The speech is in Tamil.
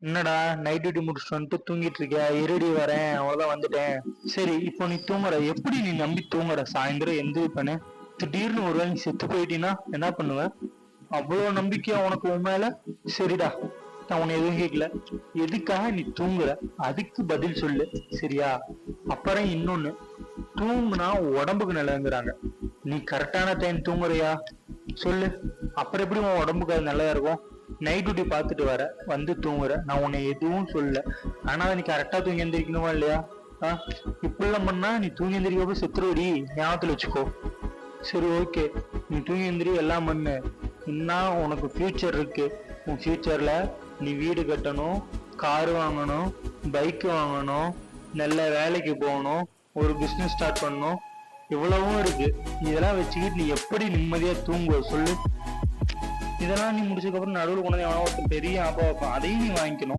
என்னடா நைட் டியூட்டி முடிச்சுட்டு வந்துட்டு தூங்கிட்டு இருக்கியா? இருடி வரேன், அவ்வளவுதான் வந்துட்டேன். சரி, இப்போ நீ தூங்குற, எப்படி நீ நம்பி தூங்குற? சாயந்தரம் எந்திரிப்பேன்னு திடீர்னு ஒரு வேளை நீ செத்து போயிட்டீன்னா என்ன பண்ணுவ? அவ்வளவு நம்பிக்கையா உனக்கு உன் மேல? சரிடா, நான் உன்னை எதுவும் கேட்கல. எதுக்காக நீ தூங்குற அதுக்கு பதில் சொல்லு, சரியா? அப்புறம் இன்னொன்னு, தூங்குனா உடம்புக்கு நல்லதுங்கிறாங்க. நீ கரெக்டான டைம் தூங்குறியா? சொல்லு. அப்புறம் எப்படி உன் உடம்புக்கு அது நல்லதா இருக்கும்? நைட் டியூட்டி பார்த்துட்டு வர வந்து தூங்குற, நான் உன்னை எதுவும் சொல்லல. ஆனா நீ கரெக்டா தூங்கி எந்திரிக்கணுமா இல்லையா? இப்படிலாம் பண்ணா நீ தூங்கி எந்திரிக்க செத்துருவடி, ஞாபகத்துல வச்சுக்கோ. சரி, ஓகே, நீ தூங்கி எந்திரி, எல்லாம் பண்ணு. இன்னும் உனக்கு ஃபியூச்சர் இருக்கு. உன் ஃபியூச்சர்ல நீ வீடு கட்டணும், கார் வாங்கணும், பைக் வாங்கணும், நல்ல வேலைக்கு போகணும், ஒரு பிசினஸ் ஸ்டார்ட் பண்ணணும், இவ்வளவும் இருக்கு. இதெல்லாம் வச்சுக்கிட்டு நீ எப்படி நிம்மதியா தூங்குவ சொல்லு? இதெல்லாம் நீ முடிச்சதுக்கு அப்புறம் நடுவில் கொண்டு வந்து எவனோ ஒருத்தன் பெரிய ஆப்பா வைப்பான், அதையும் நீ வாங்கிக்கணும்.